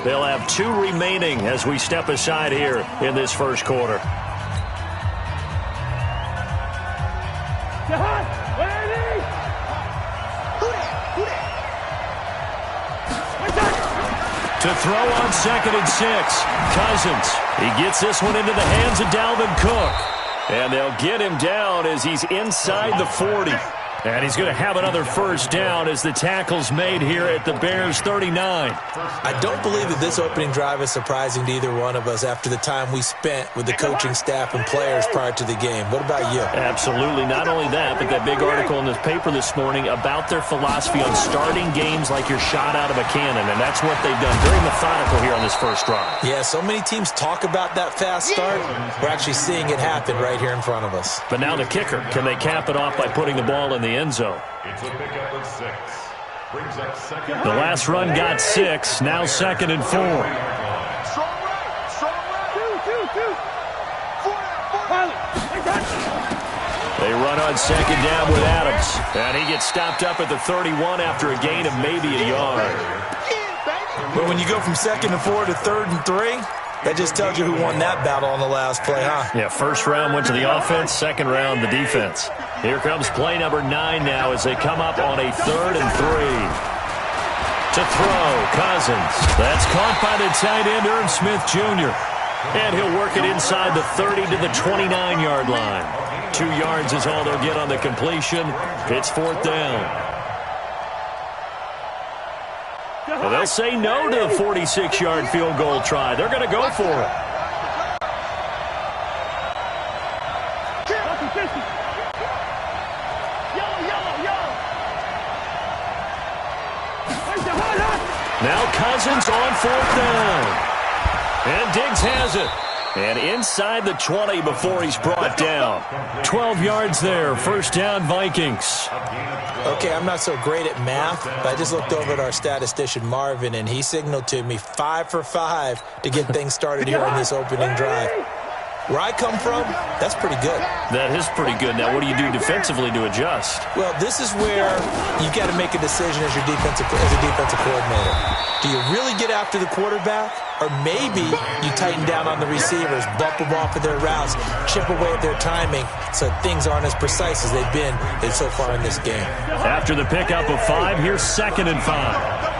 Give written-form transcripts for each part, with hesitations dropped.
They'll have 2 remaining as we step aside here in this first quarter. To throw on 2nd and 6. Cousins. He gets this one into the hands of Dalvin Cook. And they'll get him down as he's inside the 40. And he's going to have another first down as the tackle's made here at the Bears' 39. I don't believe that this opening drive is surprising to either one of us after the time we spent with the coaching staff and players prior to the game. What about you? Absolutely. Not only that, but that big article in the paper this morning about their philosophy on starting games like you're shot out of a cannon, and that's what they've done. Very methodical here on this first drive. Yeah, so many teams talk about that fast start. We're actually seeing it happen right here in front of us. But now the kicker. Can they cap it off by putting the ball in the end zone? It's a pickup of 6. Brings up 2nd. The last run got 6. Now 2nd and 4. Strong right. Strong right. They run on 2nd down with Adams. And he gets stopped up at the 31 after a gain of maybe a yard. But when you go from 2nd and 4 to 3rd and 3, that just tells you who won that battle on the last play, huh? Yeah, first round went to the offense, second round the defense. Here comes play number 9 now as they come up on a 3rd and 3. To throw, Cousins. That's caught by the tight end, Irv Smith Jr. And he'll work it inside the 30 to the 29-yard line. 2 yards is all they'll get on the completion. It's 4th down. Well, they'll say no to the 46-yard field goal try. They're going to go for it. Now Cousins on 4th down. And Diggs has it. And inside the 20 before he's brought down. 12 yards there. First down, Vikings. Okay, I'm not so great at math, but I just looked over at our statistician, Marvin, and he signaled to me 5 for 5 to get things started here on this opening drive. Where I come from, that's pretty good. That is pretty good. Now, what do you do defensively to adjust? Well, this is where you've got to make a decision as a defensive coordinator. Do you really get after the quarterback? Or maybe you tighten down on the receivers, bump them off of their routes, chip away at their timing so things aren't as precise as they've been so far in this game. After the pickup of 5, here's 2nd and 5.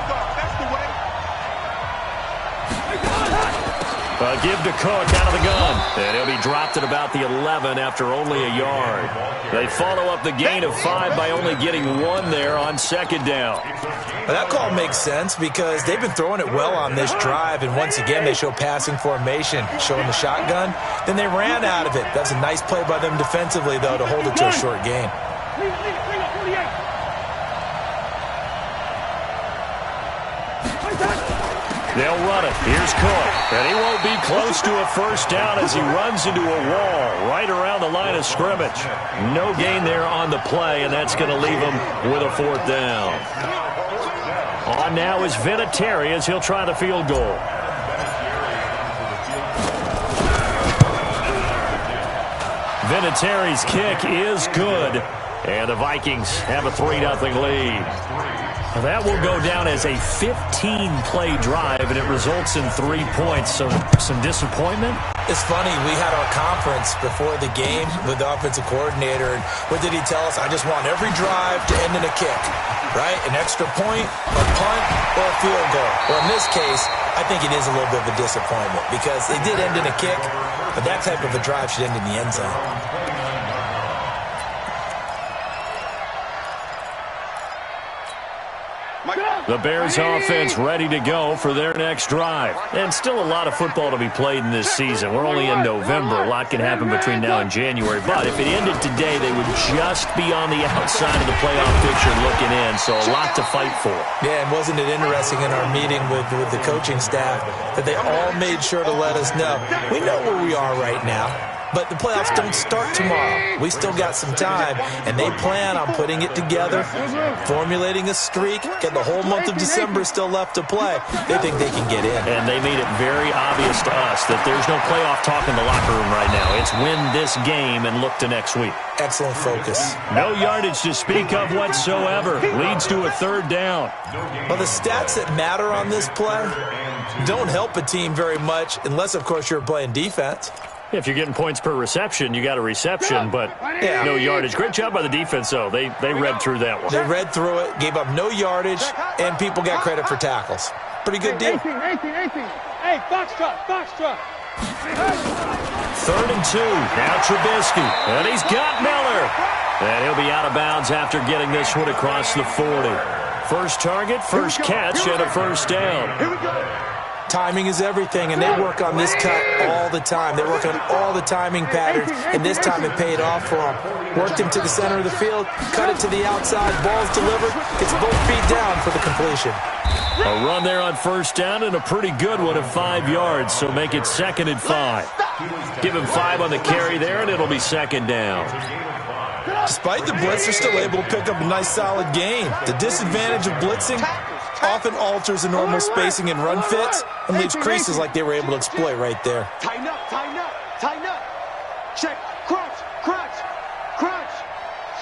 Give to Cook out of the gun. And he'll be dropped at about the 11 after only a yard. They follow up the gain of 5 by only getting 1 there on 2nd down. Well, that call makes sense because they've been throwing it well on this drive, and once again they show passing formation, showing the shotgun. Then they ran out of it. That was a nice play by them defensively, though, to hold it to a short gain. They'll run it. Here's Cook. And he won't be close to a first down as he runs into a wall right around the line of scrimmage. No gain there on the play, and that's going to leave him with a 4th down. On now is Vinatieri as he'll try the field goal. Vinatieri's kick is good. And the Vikings have a 3-0 lead. That will go down as a 15-play drive, and it results in 3 points. So some disappointment? It's funny. We had our conference before the game with the offensive coordinator, and what did he tell us? I just want every drive to end in a kick, right? An extra point, a punt, or a field goal. Well, in this case, I think it is a little bit of a disappointment because it did end in a kick, but that type of a drive should end in the end zone. The Bears offense ready to go for their next drive. And still a lot of football to be played in this season. We're only in November. A lot can happen between now and January. But if it ended today, they would just be on the outside of the playoff picture looking in. So a lot to fight for. Yeah, and wasn't it interesting in our meeting with the coaching staff that they all made sure to let us know. We know where we are right now. But the playoffs don't start tomorrow. We still got some time, and they plan on putting it together, formulating a streak, get the whole month of December still left to play. They think they can get in. And they made it very obvious to us that there's no playoff talk in the locker room right now. It's win this game and look to next week. Excellent focus. No yardage to speak of whatsoever. Leads to a 3rd down. Well, the stats that matter on this play, don't help a team very much unless, of course, you're playing defense. If you're getting points per reception, you got a reception, but no yardage. Great job by the defense, though. They read through that one. They read through it, gave up no yardage, and people got credit for tackles. Pretty good deal. 18. Hey, box truck. 3rd and 2. Now Trubisky. And he's got Miller. And he'll be out of bounds after getting this one across the 40. First target, first catch, and a first down. Here we go. Timing is everything, and they work on this cut all the time. They work on all the timing patterns, and this time it paid off for them. Worked him to the center of the field, cut it to the outside, ball's delivered, gets both feet down for the completion. A run there on first down and a pretty good one of 5 yards, so make it 2nd and 5. Give him 5 on the carry there, and it'll be 2nd down. Despite the blitz, they're still able to pick up a nice, solid gain. The disadvantage of blitzing often alters the normal spacing and run fits and leaves creases like they were able to exploit right there. Tighten up. Check, crunch.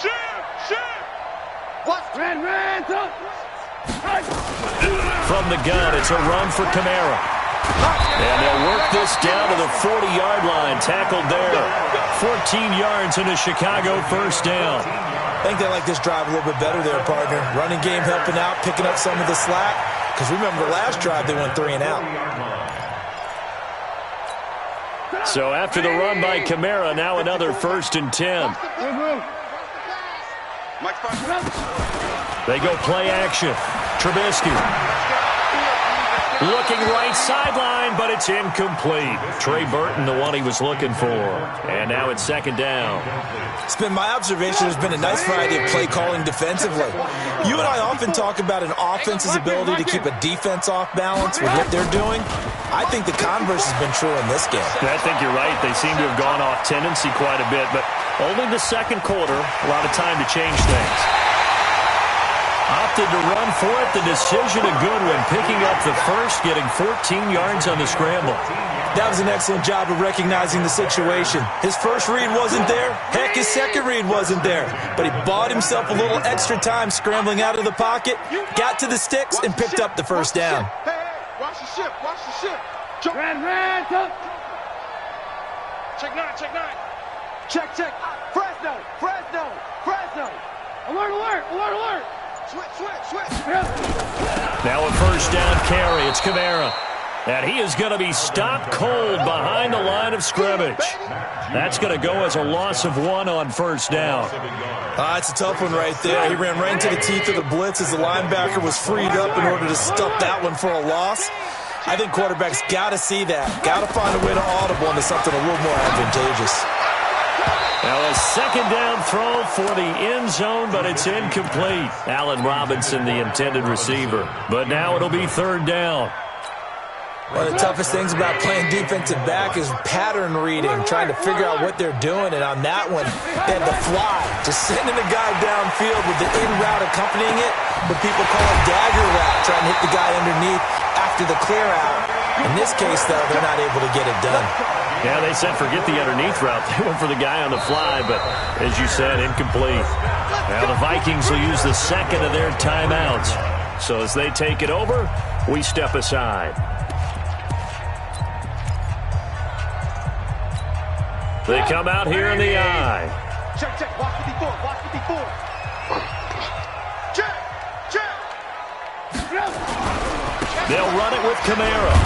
Shift. What? Ran, throw. From the gun, it's a run for Kamara. And they'll work this down to the 40-yard line. Tackled there. 14 yards in a Chicago first down. I think they like this drive a little bit better there, partner. Running game helping out, picking up some of the slack. Because remember, last drive they went 3 and out. So after the run by Kamara, now another 1st and 10. They go play action. Trubisky. Looking right sideline, but it's incomplete. Trey Burton, the one he was looking for. And now it's 2nd down. It's been my observation there's been a nice variety of play calling defensively. You and I often talk about an offense's ability to keep a defense off balance with what they're doing. I think the converse has been true in this game. I think you're right. They seem to have gone off tendency quite a bit, but only the 2nd quarter, a lot of time to change things. Opted to run for it. The decision a good one. Picking up the first, getting 14 yards on the scramble. That was an excellent job of recognizing the situation. His first read wasn't there. Heck, his second read wasn't there. But he bought himself a little extra time scrambling out of the pocket, got to the sticks, and picked up the first down. Hey, watch the ship. Ran, throw. Check 9. Check. Fresno. Alert. Switch. Now a first down carry. It's Kamara. And he is going to be stopped cold behind the line of scrimmage. That's going to go as a loss of 1 on first down. It's a tough one right there. He ran right into the teeth of the blitz as the linebacker was freed up in order to stuff that one for a loss. I think quarterbacks got to see that. Got to find a way to audible into something a little more advantageous. Now a 2nd down throw for the end zone, but it's incomplete. Allen Robinson, the intended receiver. But now it'll be 3rd down. One of the toughest things about playing defensive back is pattern reading, trying to figure out what they're doing. And on that one, they had the fly, just sending a guy downfield with the in route accompanying it, what people call a dagger route, trying to hit the guy underneath after the clear out. In this case, though, they're not able to get it done. Yeah, they said forget the underneath route. They went for the guy on the fly, but as you said, incomplete. Now the Vikings will use the 2nd of their timeouts. So as they take it over, we step aside. They come out here in the eye. Check. Watch 54. Check. They'll run it with Kamara.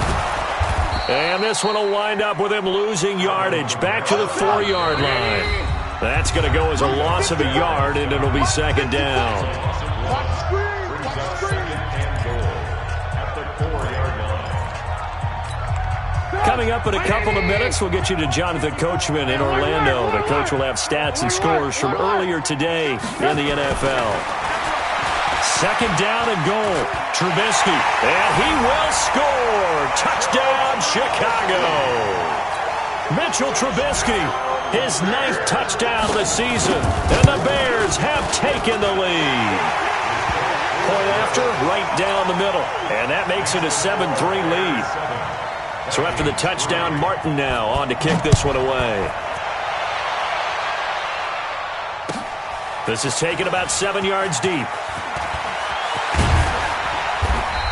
And this one will wind up with him losing yardage back to the 4-yard line. That's going to go as a loss of a yard, and it'll be 2nd down. Coming up in a couple of minutes, we'll get you to Jonathan Coachman in Orlando. The coach will have stats and scores from earlier today in the NFL. 2nd down and goal. Trubisky, and he will score. Touchdown, Chicago. Mitchell Trubisky, his 9th touchdown of the season, and the Bears have taken the lead. Point after, right down the middle, and that makes it a 7-3 lead. So after the touchdown, Martin now on to kick this one away. This is taken about 7 yards deep.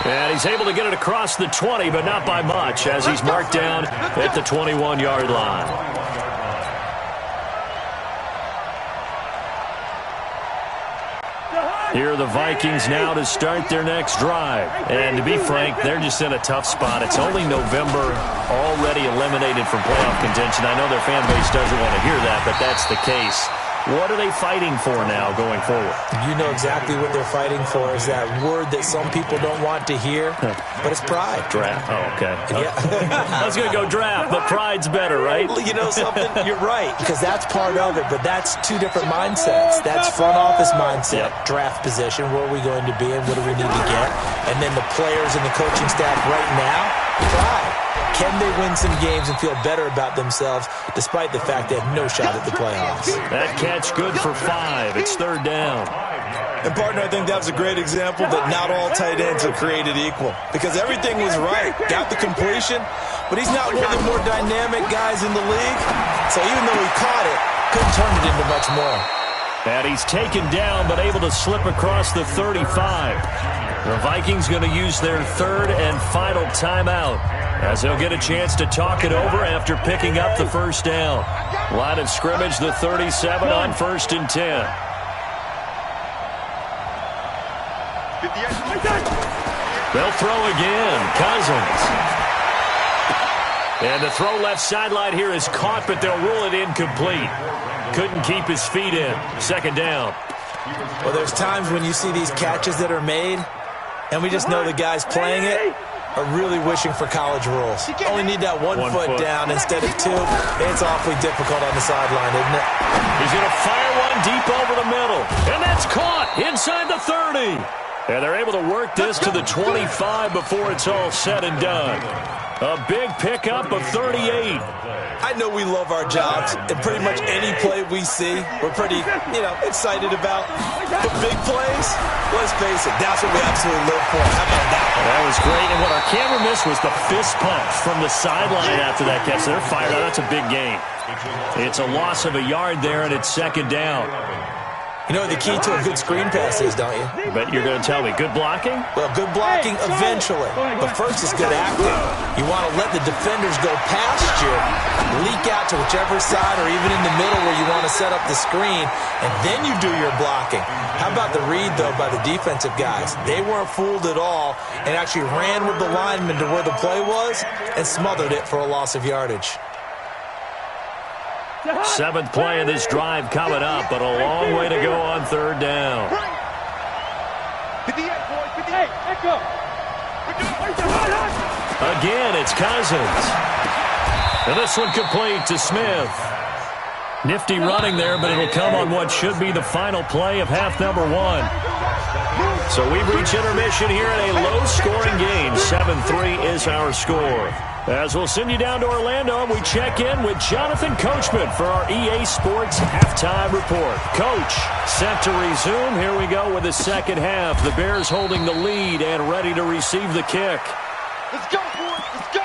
And he's able to get it across the 20, but not by much, as he's marked down at the 21-yard line. Here are the Vikings now to start their next drive. And to be frank, they're just in a tough spot. It's only November, already eliminated from playoff contention. I know their fan base doesn't want to hear that, but that's the case. What are they fighting for now going forward? You know exactly what they're fighting for is that word that some people don't want to hear, but it's pride. Draft. Oh, okay. Yeah. I was going to go draft, but pride's better, right? You know something? You're right, because that's part of it, but that's two different mindsets. That's front office mindset, draft position, where are we going to be and what do we need to get? And then the players and the coaching staff right now, pride. Can they win some games and feel better about themselves despite the fact they have no shot at the playoffs? That catch good for 5. It's third down. And, partner, I think that was a great example that not all tight ends are created equal because everything was right. Got the completion, but he's not one of the more dynamic guys in the league. So even though he caught it, couldn't turn it into much more. And he's taken down but able to slip across the 35. The Vikings going to use their third and final timeout as they'll get a chance to talk it over after picking up the first down. Line of scrimmage, the 37 on 1st and 10. They'll throw again. Cousins. And the throw left sideline here is caught, but they'll rule it incomplete. Couldn't keep his feet in. Second down. Well, there's times when you see these catches that are made, and we just know the guys playing it are really wishing for college rules. Only need that one foot down instead of 2. It's awfully difficult on the sideline, isn't it? He's going to fire one deep over the middle. And that's caught inside the 30. And they're able to work this to the 25 before it's all said and done. A big pickup of 38. I know we love our jobs, and pretty much any play we see, we're pretty, excited about. But big plays, let's face it, that's what we absolutely live for. How about that one? That was great, and what our camera missed was the fist pump from the sideline after that catch. They're fired out. That's a big gain. It's a loss of a yard there, and it's second down. You know what the key to a good screen pass is, don't you? But you're going to tell me, good blocking? Well, good blocking eventually. But first is good acting. You want to let the defenders go past you, leak out to whichever side or even in the middle where you want to set up the screen, and then you do your blocking. How about the read, though, by the defensive guys? They weren't fooled at all and actually ran with the lineman to where the play was and smothered it for a loss of yardage. 7th play of this drive coming up, but a long way to go on third down. 58, boys, 58, echo. Again, it's Cousins. And this one complete to Smith. Nifty running there, but it'll come on what should be the final play of half number 1. So we've reached intermission here in a low-scoring game. 7-3 is our score. As we'll send you down to Orlando, we check in with Jonathan Coachman for our EA Sports Halftime Report. Coach, set to resume. Here we go with the second half. The Bears holding the lead and ready to receive the kick. Let's go, boys, let's go.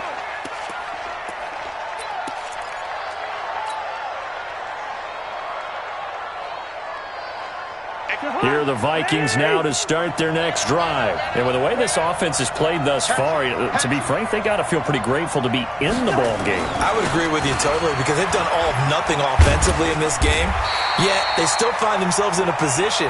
Here are the Vikings now to start their next drive. And with the way this offense has played thus far, to be frank, they got to feel pretty grateful to be in the ball game. I would agree with you totally because they've done all of nothing offensively in this game, yet they still find themselves in a position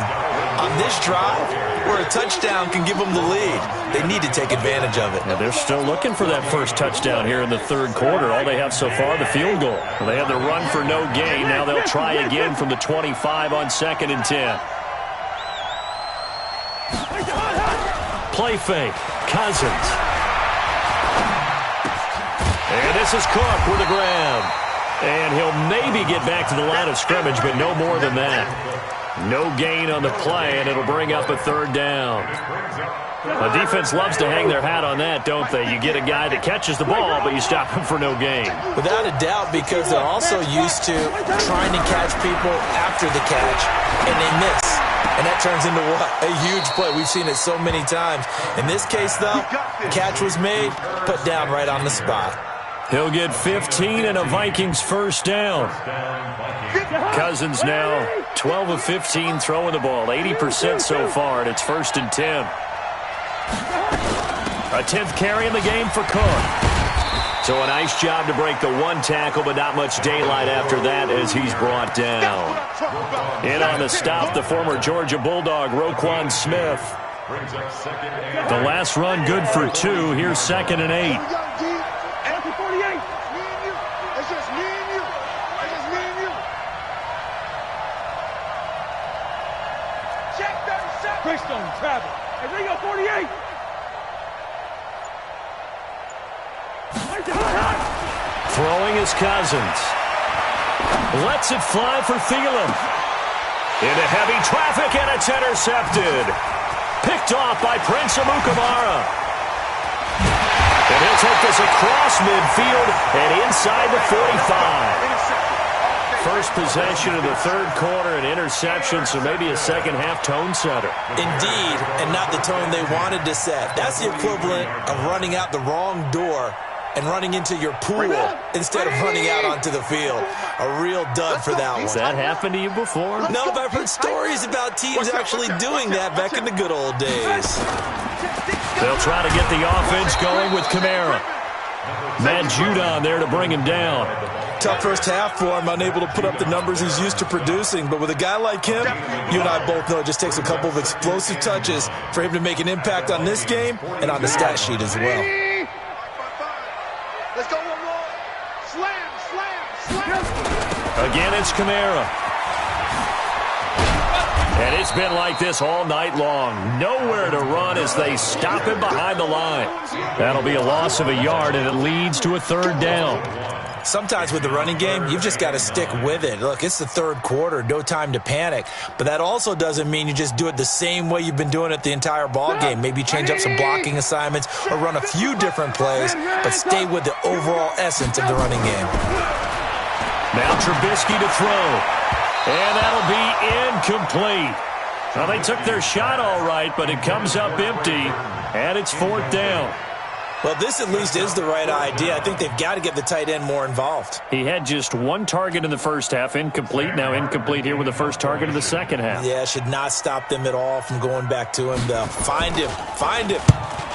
on this drive where a touchdown can give them the lead. They need to take advantage of it. Now they're still looking for that first touchdown here in the third quarter. All they have so far, the field goal. Well, they had the run for no gain. Now they'll try again from the 25 on 2nd and 10. Play fake. Cousins. And this is Cook with a grab. And he'll maybe get back to the line of scrimmage, but no more than that. No gain on the play, and it'll bring up a third down. The defense loves to hang their hat on that, don't they? You get a guy that catches the ball, but you stop him for no gain. Without a doubt, because they're also used to trying to catch people after the catch, and they miss. And that turns into what? A huge play. We've seen it so many times. In this case, though, catch was made, put down right on the spot. He'll get 15 and a Vikings first down. Cousins now 12 of 15 throwing the ball. 80% so far, and it's 1st and 10. A 10th carry in the game for Cook. So a nice job to break the one tackle, but not much daylight after that as he's brought down. In on the stop, the former Georgia Bulldog, Roquan Smith. The last run good for 2. Here's 2nd and 8. Greystone, travel. Hey, Ringo, 48. Throwing is Cousins. Lets it fly for Thielen. Into heavy traffic, and it's intercepted. Picked off by Prince Amukamara. And he'll take this across midfield and inside the 45. First possession of the third quarter, an interception, so maybe a second-half tone setter. Indeed, and not the tone they wanted to set. That's the equivalent of running out the wrong door and running into your pool instead of running out onto the field. A real dud for that one. Has that happened to you before? No, but I've heard stories about teams actually doing that back in the good old days. They'll try to get the offense going with Kamara. Maddzam22's there to bring him down. Tough first half for him, unable to put up the numbers he's used to producing. But with a guy like him, you and I both know it just takes a couple of explosive touches for him to make an impact on this game and on the stat sheet as well. Let's go, slam, slam, slam. Again, it's Kamara. And it's been like this all night long. Nowhere to run as they stop him behind the line. That'll be a loss of a yard, and it leads to a 3rd down. Sometimes with the running game, you've just got to stick with it. Look, it's the third quarter, no time to panic. But that also doesn't mean you just do it the same way you've been doing it the entire ball game. Maybe change up some blocking assignments or run a few different plays, but stay with the overall essence of the running game. Now Trubisky to throw. And that'll be incomplete. Well, they took their shot all right, but it comes up empty, and it's 4th down. Well, this at least is the right idea. I think they've got to get the tight end more involved. He had just 1 target in the first half, incomplete. Now incomplete here with the first target of the second half. Yeah, should not stop them at all from going back to him, though. Find him. Find him.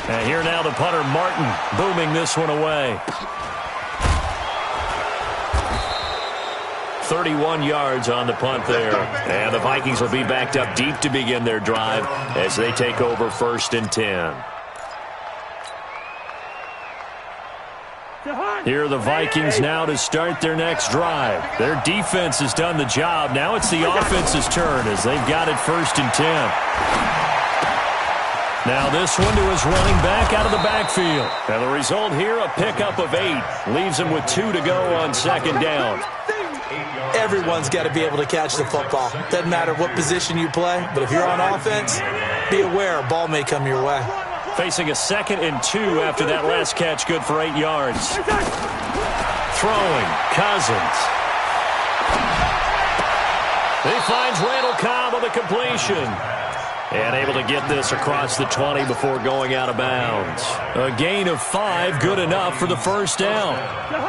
And here now the punter, Martin, booming this one away. 31 yards on the punt there. And the Vikings will be backed up deep to begin their drive as they take over 1st and 10. Here are the Vikings now to start their next drive. Their defense has done the job. Now it's the offense's turn as they've got it 1st and 10. Now this one to his running back out of the backfield. And the result here, a pickup of 8. Leaves him with 2 to go on 2nd down. Everyone's got to be able to catch the football. Doesn't matter what position you play, but if you're on offense, be aware a ball may come your way. Facing a 2nd and 2 after that last catch, good for 8 yards. Throwing, Cousins. He finds Randall Cobb on the completion. And able to get this across the 20 before going out of bounds. A gain of 5, good enough for the 1st down.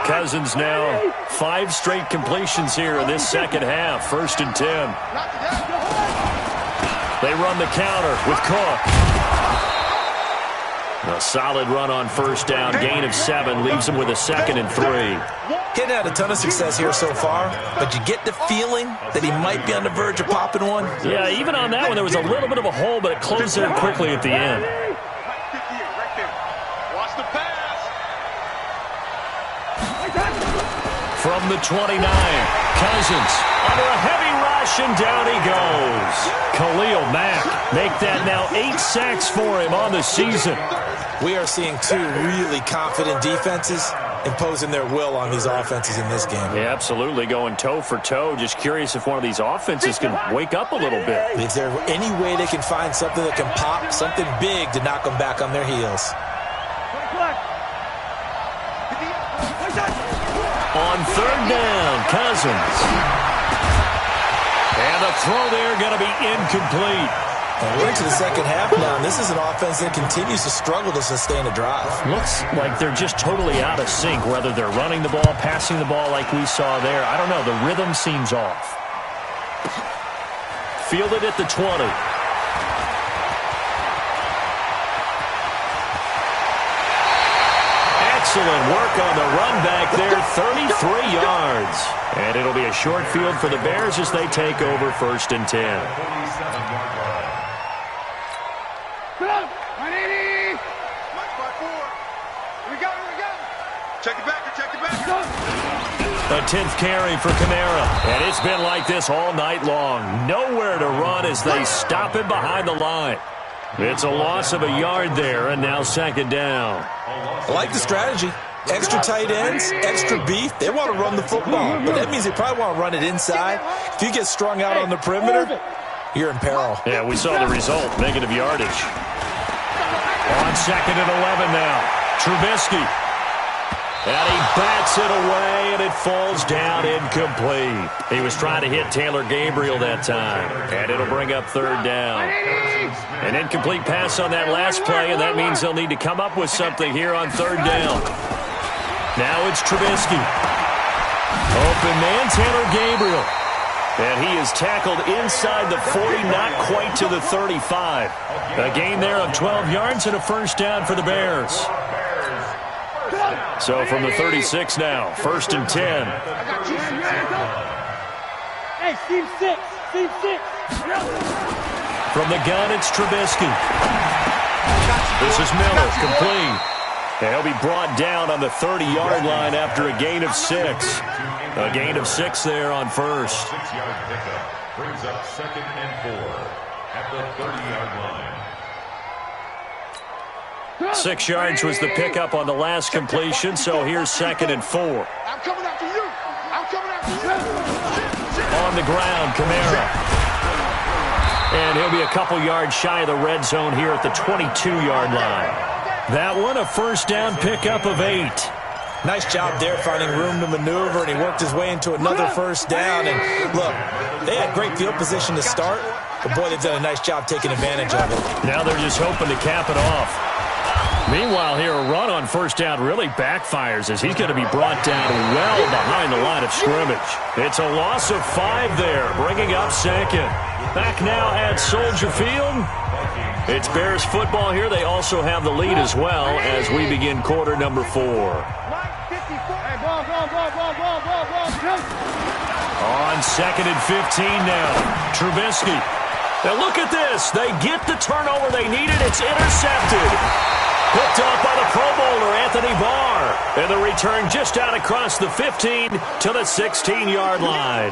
Cousins now 5 straight completions here in this second half. 1st and 10. They run the counter with Cook. A solid run on 1st down. Gain of 7 leaves him with a 2nd and 3. Hadn't had a ton of success here so far, but you get the feeling that he might be on the verge of popping one. Yeah, even on that one, there was a little bit of a hole, but it closed there quickly at the end. Watch the pass. From the 29, Cousins under a heavy rush, and down he goes. Khalil Mack make that now 8 sacks for him on the season. We are seeing 2 really confident defenses imposing their will on these offenses in this game. Yeah, absolutely, going toe for toe. Just curious if one of these offenses can wake up a little bit. Is there any way they can find something that can pop, something big to knock them back on their heels? On 3rd down, Cousins. And the throw there going to be incomplete. And we're into the second half now, and this is an offense that continues to struggle to sustain a drive. Looks like they're just totally out of sync, whether they're running the ball, passing the ball like we saw there. I don't know. The rhythm seems off. Fielded at the 20. Excellent work on the run back there, 33 yards. And it'll be a short field for the Bears as they take over 1st and 10. 47-yard line. Come on, 180. We go. Check it back. A 10th carry for Kamara. And it's been like this all night long. Nowhere to run as they stop him behind the line. It's a loss of a yard there, and now 2nd down. I like the strategy. Extra tight ends, extra beef. They want to run the football, but that means they probably want to run it inside. If you get strung out on the perimeter, you're in peril. Yeah, we saw the result, negative yardage. On 2nd and 11 now. Trubisky. And he bats it away, and it falls down incomplete. He was trying to hit Taylor Gabriel that time, and it'll bring up 3rd down. An incomplete pass on that last play, and that means they'll need to come up with something here on 3rd down. Now it's Trubisky. Open man, Taylor Gabriel. And he is tackled inside the 40, not quite to the 35. A gain there of 12 yards and a 1st down for the Bears. So from the 36 now, 1st and 10. Hey, Steve 6. From the gun, it's Trubisky. This is Miller, complete. And he'll be brought down on the 30-yard line after a gain of 6. A gain of 6 there on 1st. 6-yard pickup brings up 2nd and 4 at the 30-yard line. 6 yards was the pickup on the last completion, so here's 2nd and 4. I'm coming after you. On the ground, Kamara. And he'll be a couple yards shy of the red zone here at the 22-yard line. That one, a 1st down pickup of 8. Nice job there finding room to maneuver, and he worked his way into another 1st down. And look, they had great field position to start, but boy, they've done a nice job taking advantage of it. Now they're just hoping to cap it off. Meanwhile, here, a run on 1st down really backfires as he's going to be brought down well behind the line of scrimmage. It's a loss of 5 there, bringing up 2nd. Back now at Soldier Field. It's Bears football here. They also have the lead as well as we begin quarter number 4. On 2nd and 15 now. Trubisky. Now look at this. They get the turnover they needed. It's intercepted. Picked up by the Pro Bowler, Anthony Barr. And the return just out across the 15 to the 16-yard line.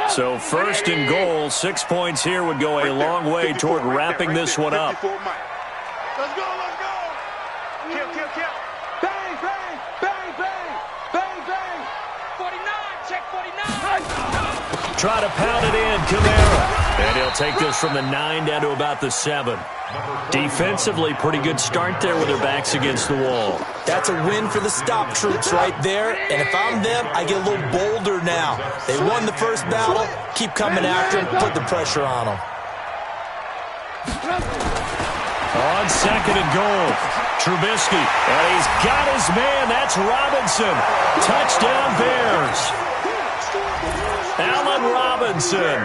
So 1st and goal, 6 points here would go a long way toward wrapping this one up. Let's go. Kill. Bang. 49, check 49. Try to pound it in, Kamara. And he'll take this from the 9 down to about the 7. Defensively, pretty good start there with their backs against the wall. That's a win for the stop troops right there. And if I'm them, I get a little bolder now. They won the first battle. Keep coming after them. Put the pressure on them. On 2nd and goal, Trubisky. And he's got his man. That's Robinson. Touchdown, Bears. Allen Robinson.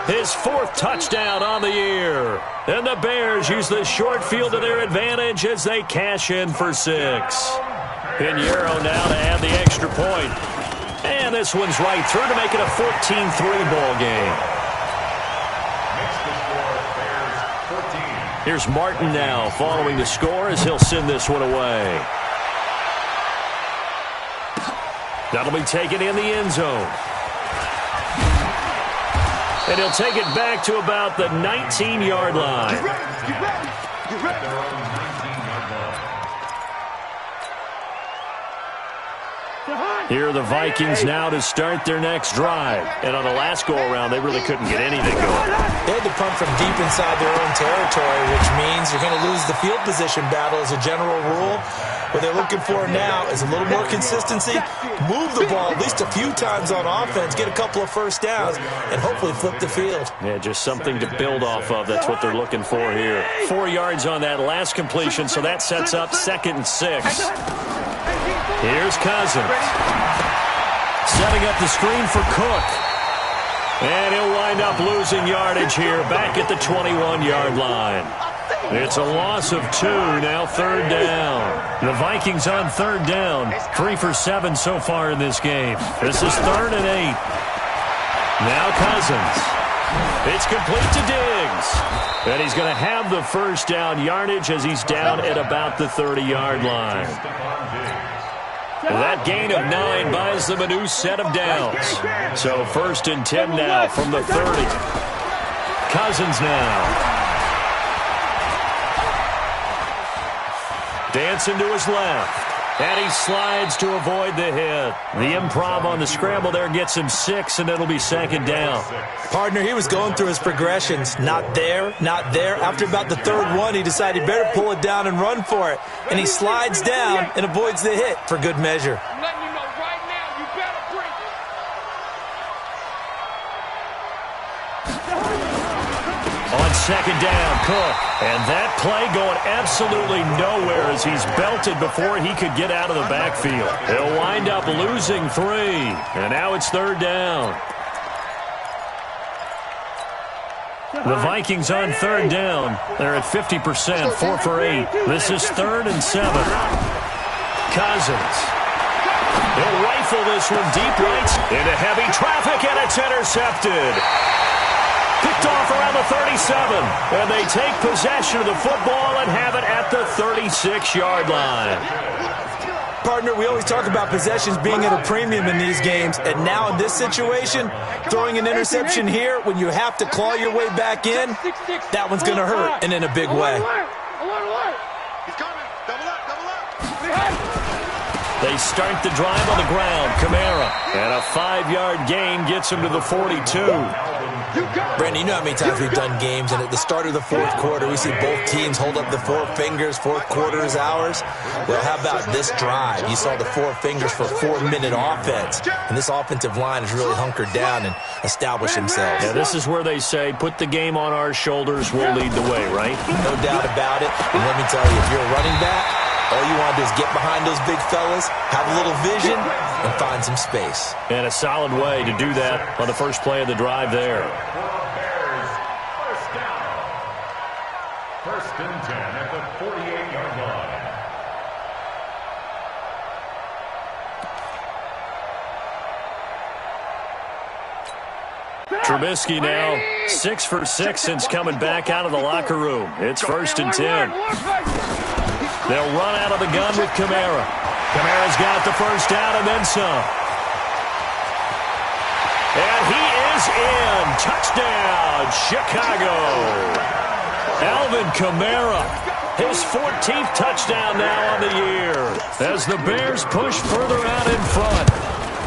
His 4th touchdown on the year. And the Bears use the short field to their advantage as they cash in for 6. Pinheiro now to add the extra point. And this one's right through to make it a 14-3 ball game. Here's Martin now following the score as he'll send this one away. That'll be taken in the end zone. And he'll take it back to about the 19-yard line. Get ready. Here are the Vikings now to start their next drive. And on the last go-around, they really couldn't get anything going. They had to punt from deep inside their own territory, which means you're going to lose the field position battle as a general rule. What they're looking for now is a little more consistency, move the ball at least a few times on offense, get a couple of 1st downs, and hopefully flip the field. Yeah, just something to build off of. That's what they're looking for here. 4 yards on that last completion, so that sets up 2nd and 6. Here's Cousins. Setting up the screen for Cook. And he'll wind up losing yardage here back at the 21-yard line. It's a loss of 2, now third down. The Vikings on third down, 3 for 7 so far in this game. This is 3rd and 8. Now Cousins. It's complete to Diggs. And he's going to have the first down yardage as he's down at about the 30-yard line. That gain of 9 buys them a new set of downs. So 1st and 10 now from the 30. Cousins now. Dancing to his left. And he slides to avoid the hit. The improv on the scramble there gets him 6, and it'll be 2nd down. Partner, he was going through his progressions. Not there, not there. After about the 3rd one, he decided he better pull it down and run for it. And he slides down and avoids the hit for good measure. I'm letting you know right now, you better bring it. On 2nd down, Cook. And that play going absolutely nowhere as he's belted before he could get out of the backfield. He'll wind up losing 3. And now it's 3rd down. The Vikings on 3rd down. They're at 50%, 4 for 8. This is 3rd and 7. Cousins. He'll rifle this one deep right into heavy traffic, and it's intercepted. Picked off around the 37, and they take possession of the football and have it at the 36-yard line. Partner, we always talk about possessions being at a premium in these games, and now in this situation, throwing an interception here when you have to claw your way back in, that one's going to hurt, and in a big way. He's coming. Double up. They start the drive on the ground. Kamara, and a 5-yard gain gets him to the 42. Brandon, you know how many times we've done games, and at the start of the 4th quarter, we see both teams hold up the 4 fingers, 4th quarter is ours. Well, how about this drive? You saw the 4 fingers for 4-minute offense, and this offensive line has really hunkered down and established themselves. Yeah, this is where they say, put the game on our shoulders, we'll lead the way, right? No doubt about it, and let me tell you, if you're a running back, all you want to do is get behind those big fellas, have a little vision, and find some space. And a solid way to do that on the first play of the drive there. Bears, first down. 1st and 10 at the 48-yard line. Trubisky now 6 for 6 since coming back out of the locker room. It's 1st and 10. They'll run out of the gun with Kamara. Kamara's got the first down and then some. And he is in. Touchdown, Chicago. Alvin Kamara, his 14th touchdown now on the year as the Bears push further out in front.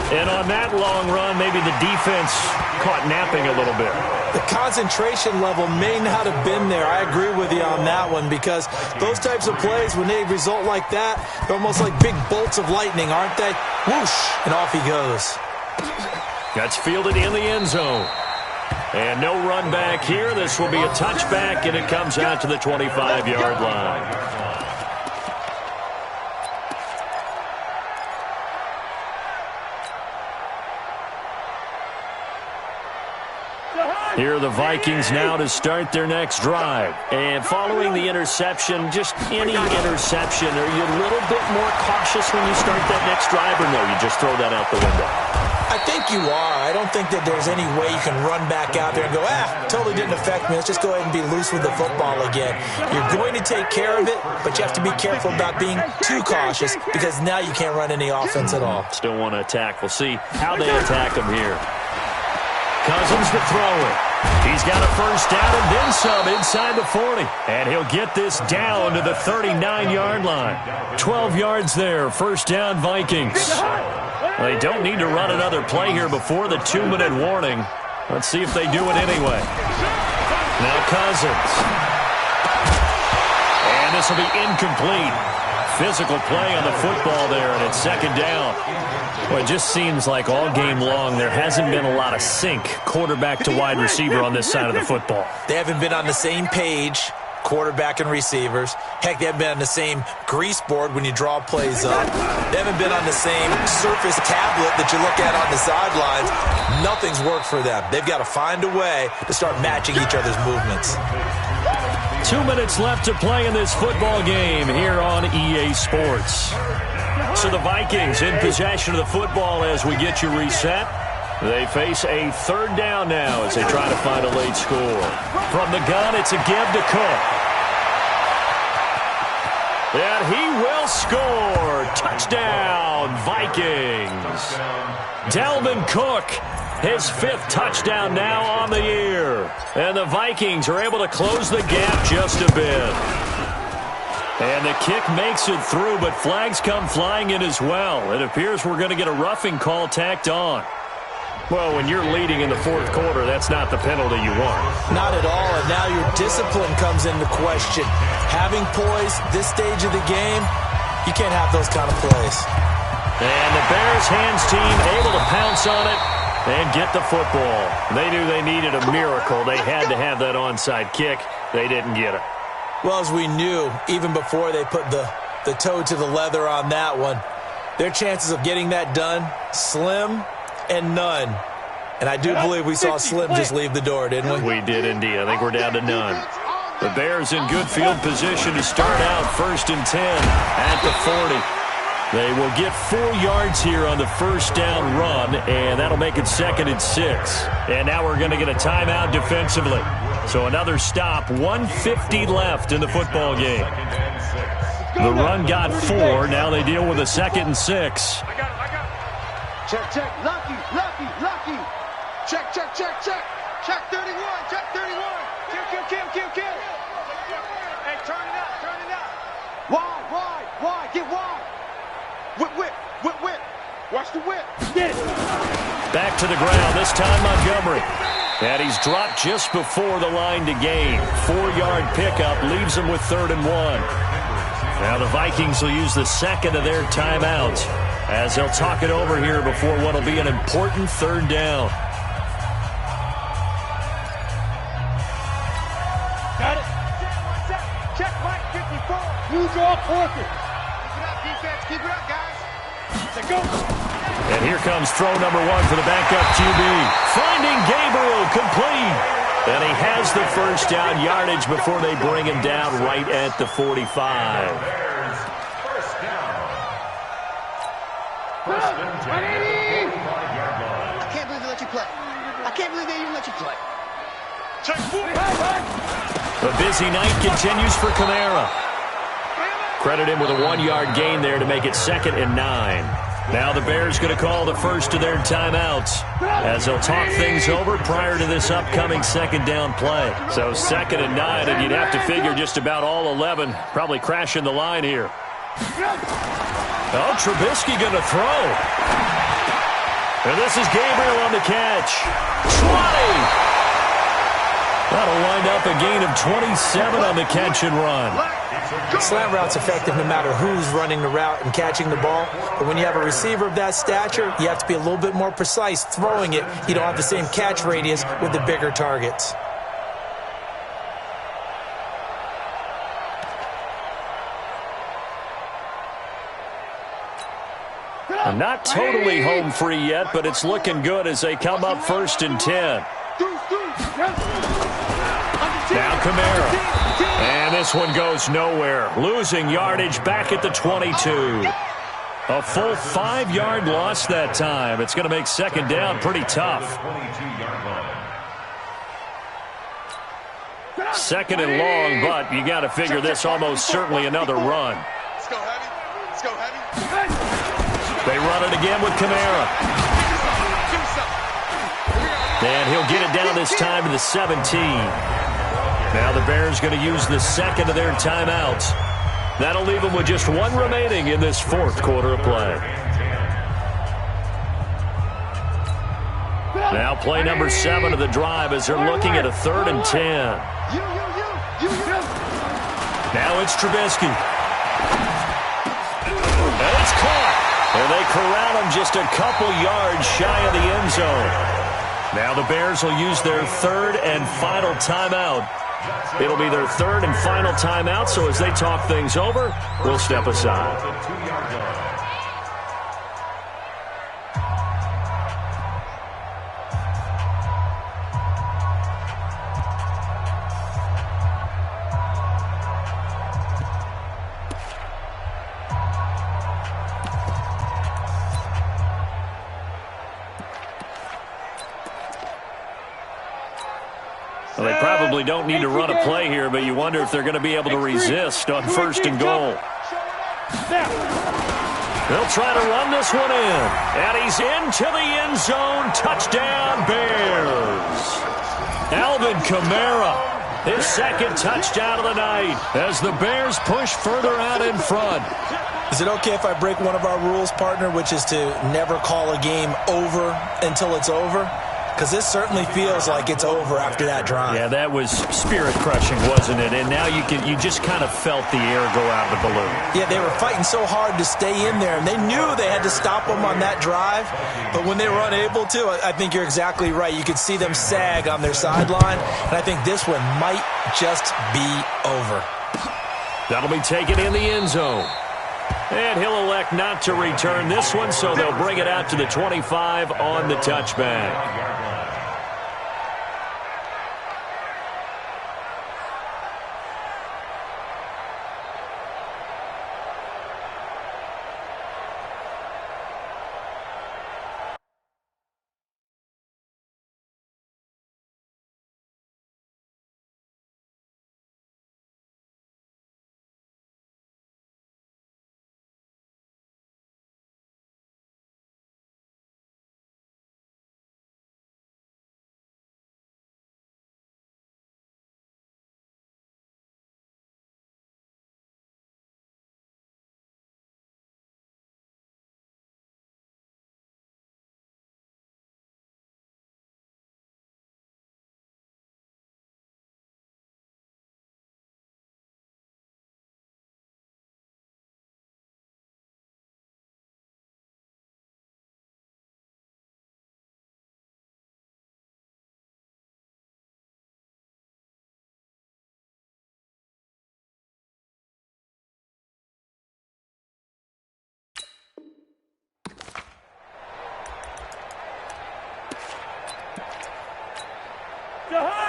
And on that long run, maybe the defense caught napping a little bit. The concentration level may not have been there. I agree with you on that one because those types of plays, when they result like that, they're almost like big bolts of lightning, aren't they? Whoosh, and off he goes. That's fielded in the end zone. And no run back here. This will be a touchback, and it comes out to the 25-yard line. Here are the Vikings now to start their next drive. And following the interception, just any interception, are you a little bit more cautious when you start that next drive, or no, you just throw that out the window? I think you are. I don't think that there's any way you can run back out there and go, totally didn't affect me. Let's just go ahead and be loose with the football again. You're going to take care of it, but you have to be careful about being too cautious because now you can't run any offense at all. Still want to attack. We'll see how they attack him here. Cousins to throw it. He's got a first down and then some inside the 40. And he'll get this down to the 39-yard line. 12 yards there, first down Vikings. They don't need to run another play here before the 2-minute warning. Let's see if they do it anyway. Now Cousins. And this will be incomplete. Physical play on the football there, and it's 2nd down. Well, it just seems like all game long there hasn't been a lot of sync quarterback to wide receiver on this side of the football. They haven't been on the same page, quarterback and receivers. Heck, they haven't been on the same grease board when you draw plays up. They haven't been on the same surface tablet that you look at on the sidelines. Nothing's worked for them. They've got to find a way to start matching each other's movements. 2 minutes left to play in this football game here on EA Sports. So the Vikings in possession of the football as we get you reset. They face a third down now as they try to find a late score. From the gun, it's a give to Cook. And he will score. Touchdown, Vikings. Dalvin Cook, his 5th touchdown now on the year. And the Vikings are able to close the gap just a bit. And the kick makes it through, but flags come flying in as well. It appears we're going to get a roughing call tacked on. Well, when you're leading in the 4th quarter, that's not the penalty you want. Not at all, and now your discipline comes into question. Having poise this stage of the game, you can't have those kind of plays. And the Bears hands team able to pounce on it and get the football. They knew they needed a miracle. They had to have that onside kick. They didn't get it. Well, as we knew, even before they put the toe to the leather on that one, their chances of getting that done, slim and none. And I do believe we saw Slim just leave the door, didn't we? We did indeed. I think we're down to none. The Bears in good field position to start out 1st and 10 at the 40. They will get 4 yards here on the first down run, and that'll make it 2nd and 6. And now we're going to get a timeout defensively. So another stop, 1:50 left in the football game. The run got 4. Now they deal with a 2nd and 6. Check, check, lucky. Check. Check 31, check 31. Kill. Hey, turn it up. Wide, get wide. Whip. Watch the whip. Get it. Back to the ground, this time Montgomery. And he's dropped just before the line to gain. 4-yard pickup leaves him with 3rd and 1. Now the Vikings will use the 2nd of their timeouts as they'll talk it over here before what will be an important 3rd down. Got it. Check Mike 54. You draw quarter. Keep it up, defense. Keep it up, guys. Let's go. And here comes throw number 1 for the backup QB. Finding Gabriel, complete. And he has the first down yardage before they bring him down right at the 45. I can't believe they let you play. I can't believe they even let you play. Check 4. A busy night continues for Kamara. Credit him with a 1-yard gain there to make it 2nd and 9. Now the Bears going to call the first of their timeouts as they'll talk things over prior to this upcoming 2nd down play. So 2nd and 9, and you'd have to figure just about all 11 probably crashing the line here. Oh, Trubisky going to throw. And this is Gabriel on the catch. 20! That'll wind up a gain of 27 on the catch and run. Slant route's effective no matter who's running the route and catching the ball. But when you have a receiver of that stature, you have to be a little bit more precise throwing it. You don't have the same catch radius with the bigger targets. Not totally home free yet, but it's looking good as they come up 1st and 10. Now Kamara. And this one goes nowhere. Losing yardage back at the 22. A full 5-yard loss that time. It's going to make 2nd down pretty tough. 2nd and long, but you got to figure this almost certainly another run. Let's go heavy. They run it again with Kamara. And he'll get it down this time to the 17. Now the Bears going to use the 2nd of their timeouts. That'll leave them with just 1 remaining in this 4th quarter of play. Now play number 7 of the drive as they're looking at a 3rd and 10. Now it's Trubisky. And it's caught. And they corral him just a couple yards shy of the end zone. Now the Bears will use their 3rd and final timeout. It'll be their 3rd and final timeout, so as they talk things over, we'll step aside. probably don't need to run a play here, but you wonder if they're going to be able to resist on first and goal. They'll try to run this one in. And he's into the end zone. Touchdown, Bears. Alvin Kamara, his second touchdown of the night as the Bears push further out in front. Is it okay if I break one of our rules, partner, which is to never call a game over until it's over? Because this certainly feels like it's over after that drive. Yeah, that was spirit-crushing, wasn't it? And now you just kind of felt the air go out of the balloon. Yeah, they were fighting so hard to stay in there, and they knew they had to stop them on that drive. But when they were unable to, I think you're exactly right. You could see them sag on their sideline, and I think this one might just be over. That'll be taken in the end zone. And he'll elect not to return this one, so they'll bring it out to the 25 on the touchback.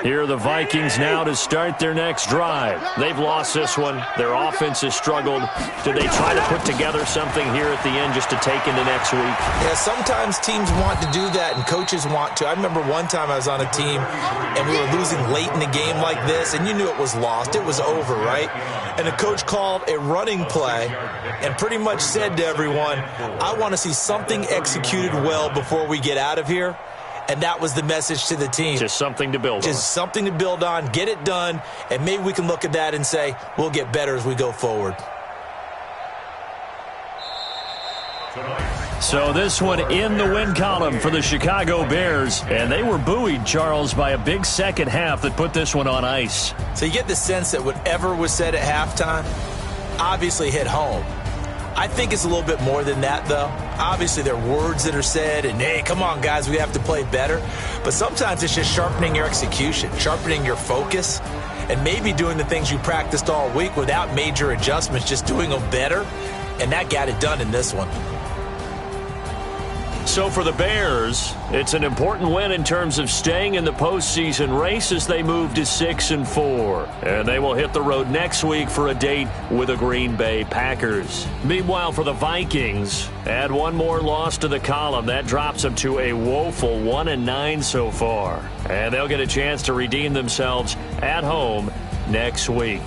Here are the Vikings now to start their next drive. They've lost this one. Their offense has struggled. Do they try to put together something here at the end just to take into next week? Yeah, sometimes teams want to do that and coaches want to. I remember one time I was on a team and we were losing late in the game like this, and you knew it was lost. It was over, right? And the coach called a running play and pretty much said to everyone, I want to see something executed well before we get out of here. And that was the message to the team. Just something to build on. Just something to build on, get it done, and maybe we can look at that and say, we'll get better as we go forward. So this one in the win column for the Chicago Bears. And they were buoyed, Charles, by a big second half that put this one on ice. So you get the sense that whatever was said at halftime obviously hit home. I think it's a little bit more than that, though. Obviously, there are words that are said, and, hey, come on, guys, we have to play better. But sometimes it's just sharpening your execution, sharpening your focus, and maybe doing the things you practiced all week without major adjustments, just doing them better. And that got it done in this one. So for the Bears, it's an important win in terms of staying in the postseason race as they move to 6-4. And they will hit the road next week for a date with the Green Bay Packers. Meanwhile, for the Vikings, add one more loss to the column. That drops them to a woeful 1-9 so far. And they'll get a chance to redeem themselves at home next week.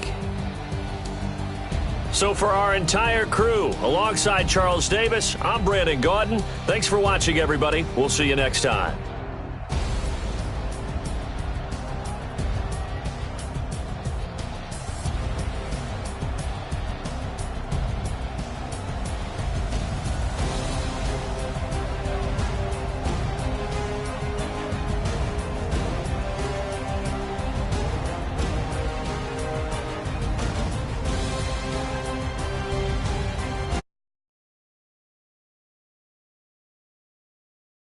So for our entire crew, alongside Charles Davis, I'm Brandon Gaudin. Thanks for watching, everybody. We'll see you next time.